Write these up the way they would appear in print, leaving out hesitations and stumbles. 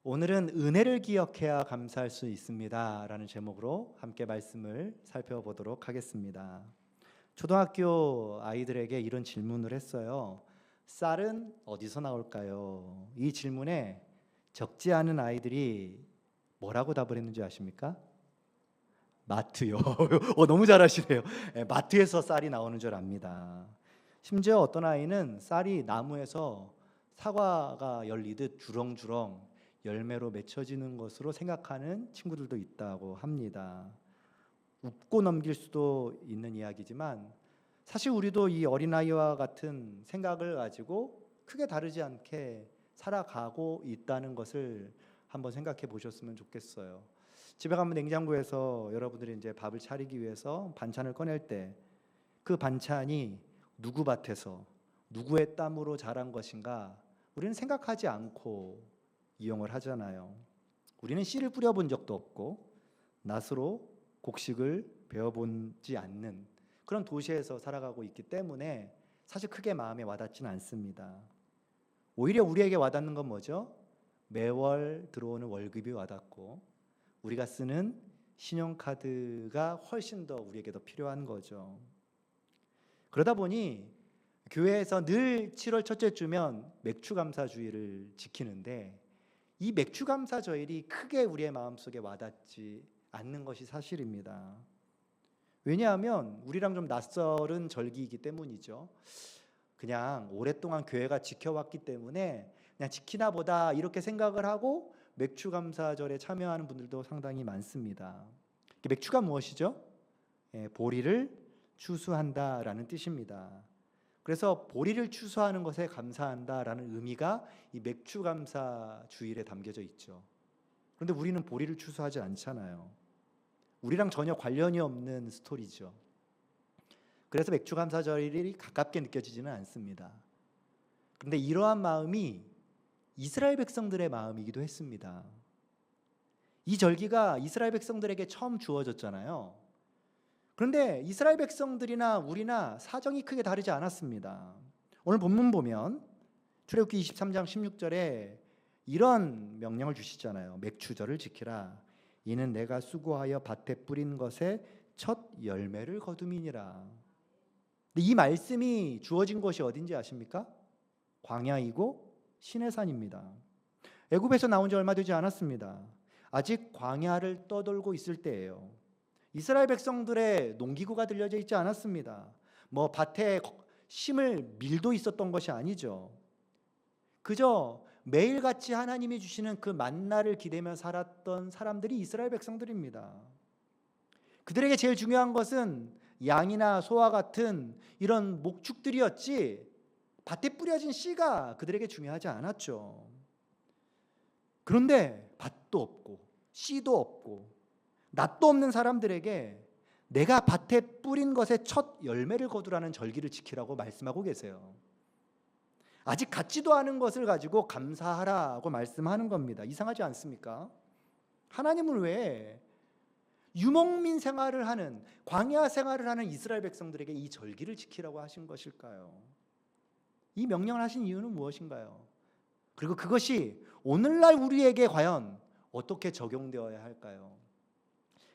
오늘은 은혜를 기억해야 감사할 수 있습니다 라는 제목으로 함께 말씀을 살펴보도록 하겠습니다. 초등학교 아이들에게 이런 질문을 했어요. 쌀은 어디서 나올까요? 이 질문에 적지 않은 아이들이 뭐라고 답을 했는지 아십니까? 마트요. 너무 잘하시네요. 마트에서 쌀이 나오는 줄 압니다. 심지어 어떤 아이는 쌀이 나무에서 사과가 열리듯 주렁주렁 열매로 맺혀지는 것으로 생각하는 친구들도 있다고 합니다. 웃고 넘길 수도 있는 이야기지만 사실 우리도 이 어린아이와 같은 생각을 가지고 크게 다르지 않게 살아가고 있다는 것을 한번 생각해 보셨으면 좋겠어요. 집에 가면 냉장고에서 여러분들이 이제 밥을 차리기 위해서 반찬을 꺼낼 때 그 반찬이 누구 밭에서 누구의 땀으로 자란 것인가 우리는 생각하지 않고 이용을 하잖아요. 우리는 씨를 뿌려본 적도 없고 낫으로 곡식을 베어보지 않는 그런 도시에서 살아가고 있기 때문에 사실 크게 마음에 와닿지는 않습니다. 오히려 우리에게 와닿는 건 뭐죠? 매월 들어오는 월급이 와닿고 우리가 쓰는 신용카드가 훨씬 더 우리에게 더 필요한 거죠. 그러다 보니 교회에서 늘 7월 첫째 주면 맥추감사주일을 지키는데 이 맥추감사절이 크게 우리의 마음속에 와닿지 않는 것이 사실입니다. 왜냐하면 우리랑 좀 낯설은 절기이기 때문이죠. 그냥 오랫동안 교회가 지켜왔기 때문에 그냥 지키나 보다 이렇게 생각을 하고 맥추감사절에 참여하는 분들도 상당히 많습니다. 맥추가 무엇이죠? 보리를 추수한다라는 뜻입니다. 그래서 보리를 추수하는 것에 감사한다라는 의미가 이 맥추감사 주일에 담겨져 있죠. 그런데 우리는 보리를 추수하지 않잖아요. 우리랑 전혀 관련이 없는 스토리죠. 그래서 맥추감사절이 가깝게 느껴지지는 않습니다. 그런데 이러한 마음이 이스라엘 백성들의 마음이기도 했습니다. 이 절기가 이스라엘 백성들에게 처음 주어졌잖아요. 그런데 이스라엘 백성들이나 우리나 사정이 크게 다르지 않았습니다. 오늘 본문 보면 출애굽기 23장 16절에 이런 명령을 주시잖아요. 맥추절을 지키라. 이는 내가 수고하여 밭에 뿌린 것의 첫 열매를 거둠이니라. 이 말씀이 주어진 곳이 어딘지 아십니까? 광야이고 시내산입니다. 애굽에서 나온 지 얼마 되지 않았습니다. 아직 광야를 떠돌고 있을 때예요. 이스라엘 백성들의 농기구가 들려져 있지 않았습니다. 뭐 밭에 심을 밀도 있었던 것이 아니죠. 그저 매일같이 하나님이 주시는 그 만나를 기대며 살았던 사람들이 이스라엘 백성들입니다. 그들에게 제일 중요한 것은 양이나 소와 같은 이런 목축들이었지 밭에 뿌려진 씨가 그들에게 중요하지 않았죠. 그런데 밭도 없고 씨도 없고 낫도 없는 사람들에게 내가 밭에 뿌린 것의 첫 열매를 거두라는 절기를 지키라고 말씀하고 계세요. 아직 갖지도 않은 것을 가지고 감사하라고 말씀하는 겁니다. 이상하지 않습니까? 하나님은 왜 유목민 생활을 하는 광야 생활을 하는 이스라엘 백성들에게 이 절기를 지키라고 하신 것일까요? 이 명령을 하신 이유는 무엇인가요? 그리고 그것이 오늘날 우리에게 과연 어떻게 적용되어야 할까요?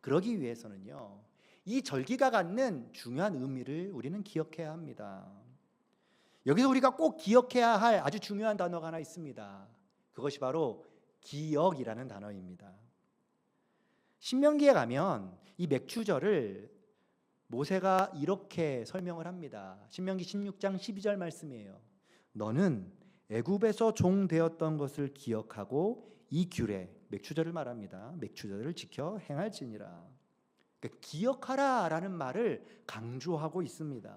그러기 위해서는요, 이 절기가 갖는 중요한 의미를 우리는 기억해야 합니다. 여기서 우리가 꼭 기억해야 할 아주 중요한 단어가 하나 있습니다. 그것이 바로 기억이라는 단어입니다. 신명기에 가면 이 맥추절을 모세가 이렇게 설명을 합니다. 신명기 16장 12절 말씀이에요. 너는 애굽에서 종 되었던 것을 기억하고 이 규례, 맥추절을 말합니다. 맥추절을 지켜 행할지니라. 그러니까 기억하라라는 말을 강조하고 있습니다.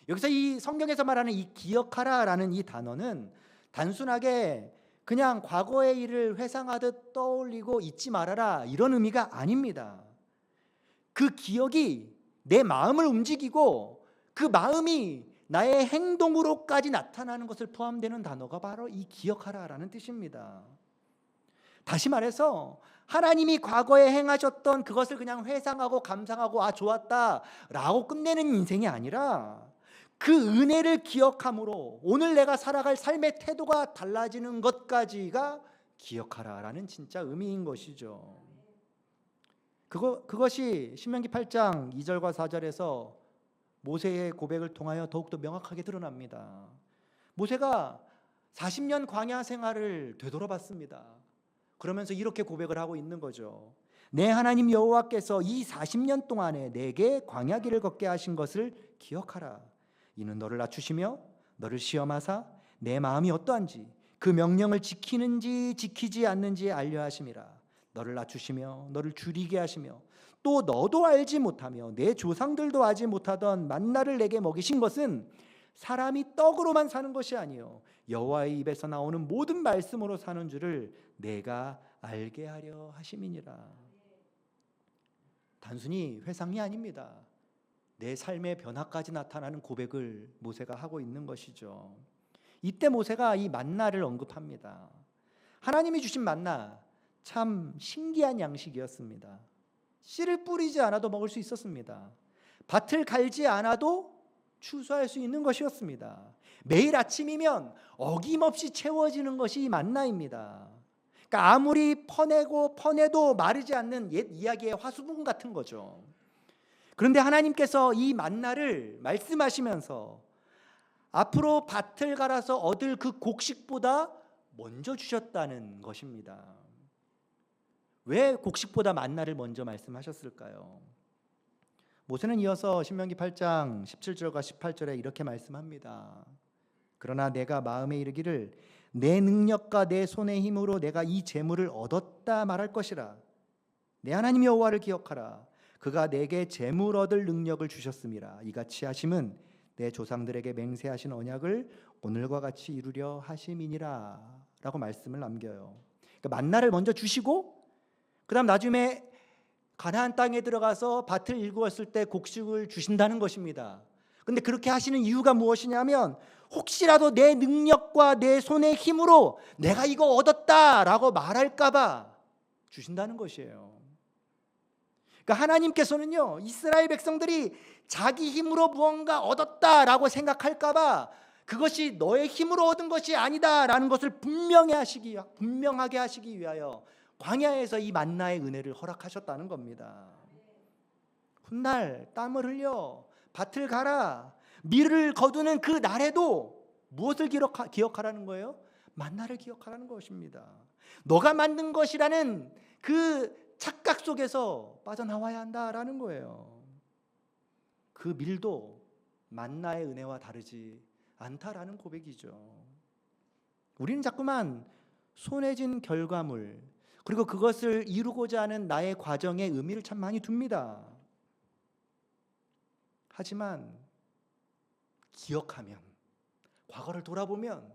여기서 이 성경에서 말하는 이 기억하라라는 이 단어는 단순하게 그냥 과거의 일을 회상하듯 떠올리고 잊지 말아라 이런 의미가 아닙니다. 그 기억이 내 마음을 움직이고 그 마음이 나의 행동으로까지 나타나는 것을 포함되는 단어가 바로 이 기억하라라는 뜻입니다. 다시 말해서 하나님이 과거에 행하셨던 그것을 그냥 회상하고 감상하고 아 좋았다 라고 끝내는 인생이 아니라 그 은혜를 기억함으로 오늘 내가 살아갈 삶의 태도가 달라지는 것까지가 기억하라라는 진짜 의미인 것이죠. 그것이 신명기 8장 2절과 4절에서 모세의 고백을 통하여 더욱더 명확하게 드러납니다. 모세가 40년 광야 생활을 되돌아봤습니다. 그러면서 이렇게 고백을 하고 있는 거죠. 내 하나님 여호와께서 이 40년 동안에 내게 광야길을 걷게 하신 것을 기억하라. 이는 너를 낮추시며 너를 시험하사 내 마음이 어떠한지 그 명령을 지키는지 지키지 않는지 알려 하심이라. 너를 낮추시며 너를 줄이게 하시며 또 너도 알지 못하며 내 조상들도 알지 못하던 만나를 내게 먹이신 것은 사람이 떡으로만 사는 것이 아니요 여호와의 입에서 나오는 모든 말씀으로 사는 줄을 내가 알게 하려 하심이니라. 단순히 회상이 아닙니다. 내 삶의 변화까지 나타나는 고백을 모세가 하고 있는 것이죠. 이때 모세가 이 만나를 언급합니다. 하나님이 주신 만나 참 신기한 양식이었습니다. 씨를 뿌리지 않아도 먹을 수 있었습니다. 밭을 갈지 않아도 추수할 수 있는 것이었습니다. 매일 아침이면 어김없이 채워지는 것이 이 만나입니다. 그러니까 아무리 퍼내도 마르지 않는 옛 이야기의 화수분 같은 거죠. 그런데 하나님께서 이 만나를 말씀하시면서 앞으로 밭을 갈아서 얻을 그 곡식보다 먼저 주셨다는 것입니다. 왜 곡식보다 만나를 먼저 말씀하셨을까요? 모세는 이어서 신명기 8장 17절과 18절에 이렇게 말씀합니다. 그러나 내가 마음에 이르기를 내 능력과 내 손의 힘으로 내가 이 재물을 얻었다 말할 것이라. 내 하나님 여호와를 기억하라. 그가 내게 재물 얻을 능력을 주셨음이라. 이같이 하심은 내 조상들에게 맹세하신 언약을 오늘과 같이 이루려 하심이니라 라고 말씀을 남겨요. 그러니까 만나를 먼저 주시고 그 다음 나중에 가나안 땅에 들어가서 밭을 일구었을 때 곡식을 주신다는 것입니다. 그런데 그렇게 하시는 이유가 무엇이냐면 혹시라도 내 능력과 내 손의 힘으로 내가 이거 얻었다라고 말할까 봐 주신다는 것이에요. 그러니까 하나님께서는요, 이스라엘 백성들이 자기 힘으로 무언가 얻었다라고 생각할까 봐 그것이 너의 힘으로 얻은 것이 아니다라는 것을 분명하게 하시기 위하여 광야에서 이 만나의 은혜를 허락하셨다는 겁니다. 훗날 땀을 흘려 밭을 갈아 밀을 거두는 그 날에도 무엇을 기억하라는 거예요? 만나를 기억하라는 것입니다. 너가 만든 것이라는 그 착각 속에서 빠져나와야 한다라는 거예요. 그 밀도 만나의 은혜와 다르지 않다라는 고백이죠. 우리는 자꾸만 손에 쥔 결과물 그리고 그것을 이루고자 하는 나의 과정에 의미를 참 많이 둡니다. 하지만 기억하면, 과거를 돌아보면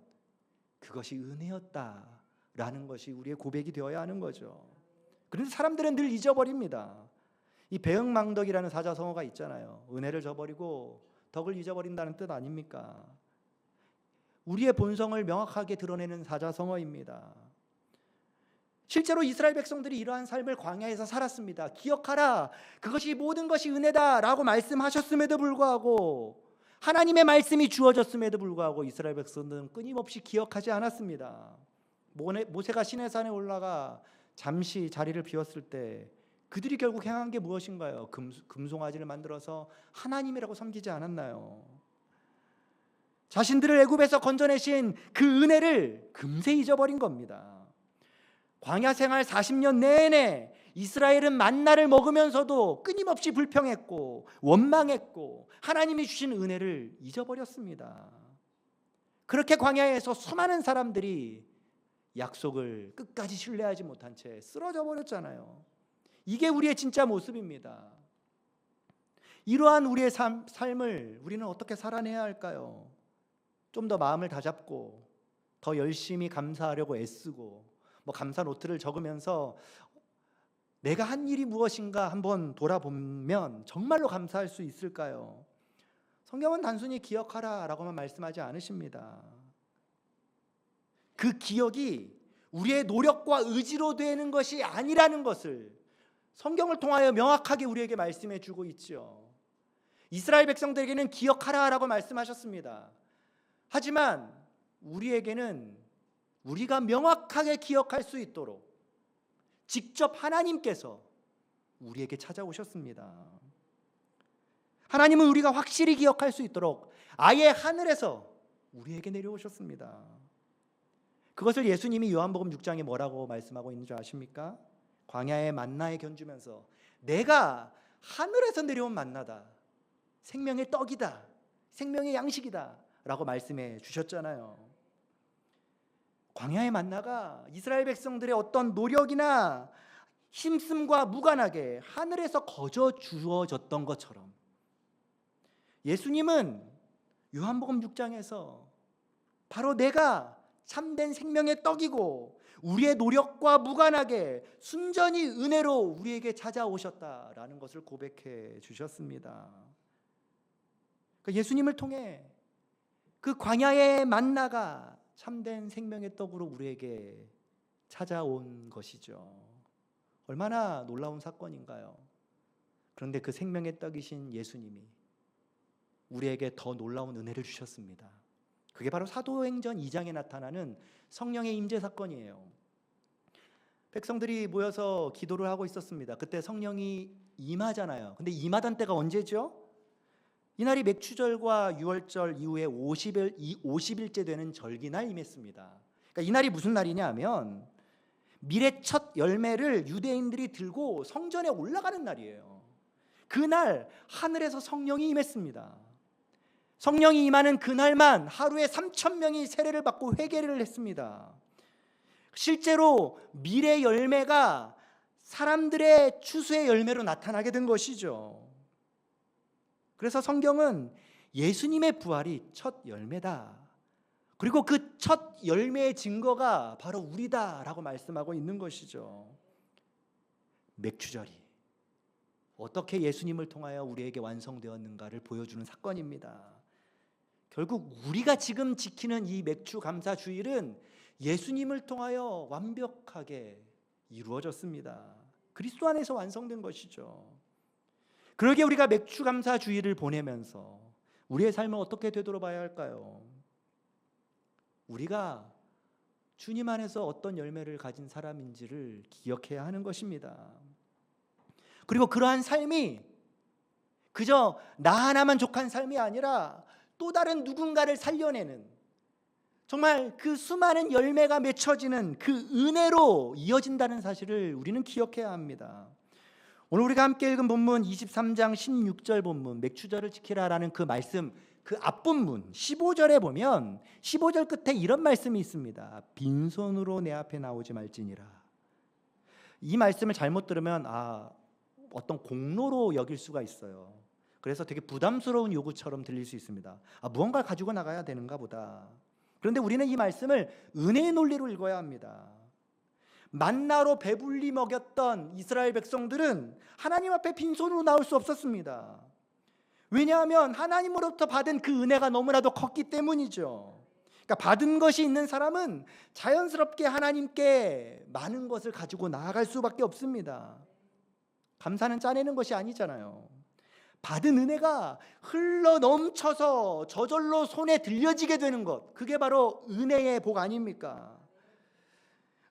그것이 은혜였다라는 것이 우리의 고백이 되어야 하는 거죠. 그런데 사람들은 늘 잊어버립니다. 이 배은망덕이라는 사자성어가 있잖아요. 은혜를 저버리고 덕을 잊어버린다는 뜻 아닙니까? 우리의 본성을 명확하게 드러내는 사자성어입니다. 실제로 이스라엘 백성들이 이러한 삶을 광야에서 살았습니다. 기억하라, 그것이 모든 것이 은혜다라고 말씀하셨음에도 불구하고, 하나님의 말씀이 주어졌음에도 불구하고 이스라엘 백성들은 끊임없이 기억하지 않았습니다. 모세가 시내산에 올라가 잠시 자리를 비웠을 때 그들이 결국 행한 게 무엇인가요? 금송아지를 만들어서 하나님이라고 섬기지 않았나요? 자신들을 애굽에서 건져내신 그 은혜를 금세 잊어버린 겁니다. 광야 생활 40년 내내 이스라엘은 만나를 먹으면서도 끊임없이 불평했고 원망했고 하나님이 주신 은혜를 잊어버렸습니다. 그렇게 광야에서 수많은 사람들이 약속을 끝까지 신뢰하지 못한 채 쓰러져 버렸잖아요. 이게 우리의 진짜 모습입니다. 이러한 우리의 삶을 우리는 어떻게 살아내야 할까요? 좀 더 마음을 다잡고 더 열심히 감사하려고 애쓰고 감사 노트를 적으면서 내가 한 일이 무엇인가 한번 돌아보면 정말로 감사할 수 있을까요? 성경은 단순히 기억하라라고만 말씀하지 않으십니다. 그 기억이 우리의 노력과 의지로 되는 것이 아니라는 것을 성경을 통하여 명확하게 우리에게 말씀해 주고 있지요. 이스라엘 백성들에게는 기억하라라고 말씀하셨습니다. 하지만 우리에게는 우리가 명확하게 기억할 수 있도록 직접 하나님께서 우리에게 찾아오셨습니다. 하나님은 우리가 확실히 기억할 수 있도록 아예 하늘에서 우리에게 내려오셨습니다. 그것을 예수님이 요한복음 6장에 뭐라고 말씀하고 있는 줄 아십니까? 광야의 만나에 견주면서 내가 하늘에서 내려온 만나다, 생명의 떡이다, 생명의 양식이다 라고 말씀해 주셨잖아요. 광야의 만나가 이스라엘 백성들의 어떤 노력이나 힘씀과 무관하게 하늘에서 거저 주어졌던 것처럼 예수님은 요한복음 6장에서 바로 내가 참된 생명의 떡이고 우리의 노력과 무관하게 순전히 은혜로 우리에게 찾아오셨다라는 것을 고백해 주셨습니다. 예수님을 통해 그 광야의 만나가 참된 생명의 떡으로 우리에게 찾아온 것이죠. 얼마나 놀라운 사건인가요? 그런데 그 생명의 떡이신 예수님이 우리에게 더 놀라운 은혜를 주셨습니다. 그게 바로 사도행전 2장에 나타나는 성령의 임재 사건이에요. 백성들이 모여서 기도를 하고 있었습니다. 그때 성령이 임하잖아요. 근데 임하던 때가 언제죠? 이날이 맥추절과 유월절 이후에 50일째 되는 절기날 임했습니다. 그러니까 이날이 무슨 날이냐 하면 밀의 첫 열매를 유대인들이 들고 성전에 올라가는 날이에요. 그날 하늘에서 성령이 임했습니다. 성령이 임하는 그날만 하루에 3,000명이 세례를 받고 회개를 했습니다. 실제로 밀의 열매가 사람들의 추수의 열매로 나타나게 된 것이죠. 그래서 성경은 예수님의 부활이 첫 열매다, 그리고 그 첫 열매의 증거가 바로 우리다라고 말씀하고 있는 것이죠. 맥추절이 어떻게 예수님을 통하여 우리에게 완성되었는가를 보여주는 사건입니다. 결국 우리가 지금 지키는 이 맥추 감사 주일은 예수님을 통하여 완벽하게 이루어졌습니다. 그리스도 안에서 완성된 것이죠. 그러기에 우리가 맥추 감사 주일을 보내면서 우리의 삶을 어떻게 되돌아봐야 할까요? 우리가 주님 안에서 어떤 열매를 가진 사람인지를 기억해야 하는 것입니다. 그리고 그러한 삶이 그저 나 하나만 족한 삶이 아니라 또 다른 누군가를 살려내는, 정말 그 수많은 열매가 맺혀지는 그 은혜로 이어진다는 사실을 우리는 기억해야 합니다. 오늘 우리가 함께 읽은 본문 23장 16절 본문, 맥추절을 지키라라는 그 말씀, 그 앞본문 15절에 보면 15절 끝에 이런 말씀이 있습니다. 빈손으로 내 앞에 나오지 말지니라. 이 말씀을 잘못 들으면 어떤 공로로 여길 수가 있어요. 그래서 되게 부담스러운 요구처럼 들릴 수 있습니다. 무언가를 가지고 나가야 되는가 보다. 그런데 우리는 이 말씀을 은혜의 논리로 읽어야 합니다. 만나로 배불리 먹였던 이스라엘 백성들은 하나님 앞에 빈손으로 나올 수 없었습니다. 왜냐하면 하나님으로부터 받은 그 은혜가 너무나도 컸기 때문이죠. 그러니까 받은 것이 있는 사람은 자연스럽게 하나님께 많은 것을 가지고 나아갈 수밖에 없습니다. 감사는 짜내는 것이 아니잖아요. 받은 은혜가 흘러 넘쳐서 저절로 손에 들려지게 되는 것, 그게 바로 은혜의 복 아닙니까?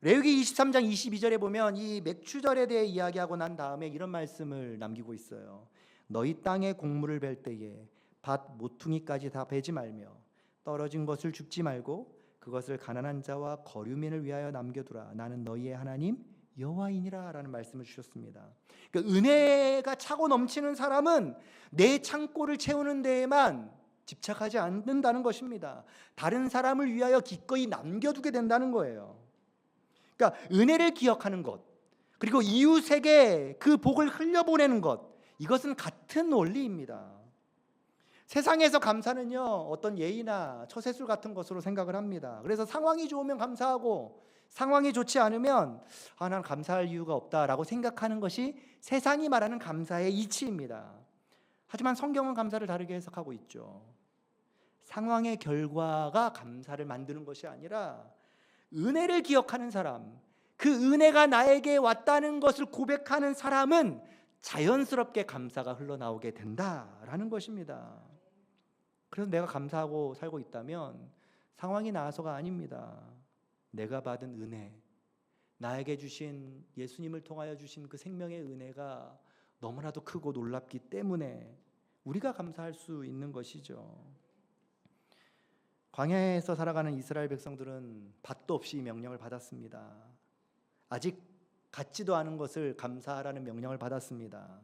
레위기 23장 22절에 보면 이 맥추절에 대해 이야기하고 난 다음에 이런 말씀을 남기고 있어요. 너희 땅에 곡물을 벨 때에 밭 모퉁이까지 다 베지 말며 떨어진 것을 줍지 말고 그것을 가난한 자와 거류민을 위하여 남겨두라. 나는 너희의 하나님 여호와이니라 라는 말씀을 주셨습니다. 그러니까 은혜가 차고 넘치는 사람은 내 창고를 채우는 데에만 집착하지 않는다는 것입니다. 다른 사람을 위하여 기꺼이 남겨두게 된다는 거예요. 그러니까 은혜를 기억하는 것, 그리고 이웃에게 그 복을 흘려보내는 것, 이것은 같은 원리입니다. 세상에서 감사는요, 어떤 예의나 처세술 같은 것으로 생각을 합니다. 그래서 상황이 좋으면 감사하고 상황이 좋지 않으면 난 감사할 이유가 없다라고 생각하는 것이 세상이 말하는 감사의 이치입니다. 하지만 성경은 감사를 다르게 해석하고 있죠. 상황의 결과가 감사를 만드는 것이 아니라 은혜를 기억하는 사람, 그 은혜가 나에게 왔다는 것을 고백하는 사람은 자연스럽게 감사가 흘러나오게 된다라는 것입니다. 그래서 내가 감사하고 살고 있다면 상황이 나아서가 아닙니다. 내가 받은 은혜, 나에게 주신 예수님을 통하여 주신 그 생명의 은혜가 너무나도 크고 놀랍기 때문에 우리가 감사할 수 있는 것이죠. 광야에서 살아가는 이스라엘 백성들은 밭도 없이 명령을 받았습니다. 아직 갖지도 않은 것을 감사하라는 명령을 받았습니다.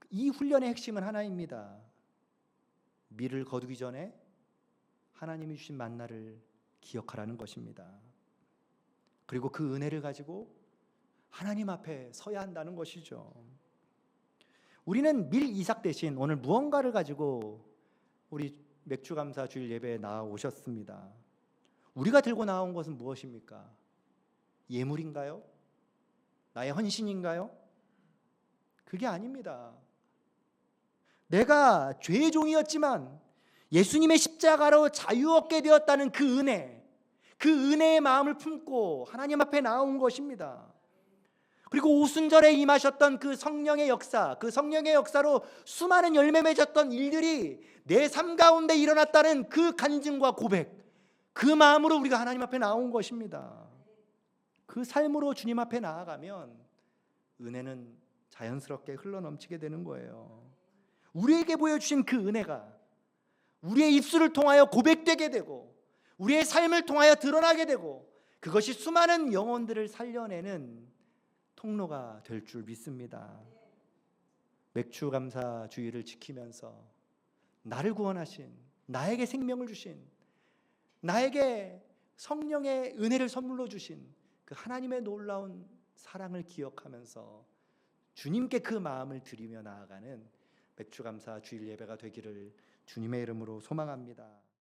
이 훈련의 핵심은 하나입니다. 밀을 거두기 전에 하나님이 주신 만나를 기억하라는 것입니다. 그리고 그 은혜를 가지고 하나님 앞에 서야 한다는 것이죠. 우리는 밀 이삭 대신 오늘 무언가를 가지고 우리 맥주감사 주일 예배에 나오셨습니다. 우리가 들고 나온 것은 무엇입니까? 예물인가요? 나의 헌신인가요? 그게 아닙니다. 내가 죄의 종이었지만 예수님의 십자가로 자유 얻게 되었다는 그 은혜, 그 은혜의 마음을 품고 하나님 앞에 나온 것입니다. 그리고 오순절에 임하셨던 그 성령의 역사, 그 성령의 역사로 수많은 열매 맺었던 일들이 내 삶 가운데 일어났다는 그 간증과 고백, 그 마음으로 우리가 하나님 앞에 나온 것입니다. 그 삶으로 주님 앞에 나아가면 은혜는 자연스럽게 흘러넘치게 되는 거예요. 우리에게 보여주신 그 은혜가 우리의 입술을 통하여 고백되게 되고 우리의 삶을 통하여 드러나게 되고 그것이 수많은 영혼들을 살려내는 통로가 될 줄 믿습니다. 맥주감사 주일을 지키면서 나를 구원하신, 나에게 생명을 주신, 나에게 성령의 은혜를 선물로 주신 그 하나님의 놀라운 사랑을 기억하면서 주님께 그 마음을 드리며 나아가는 맥주감사 주일 예배가 되기를 주님의 이름으로 소망합니다.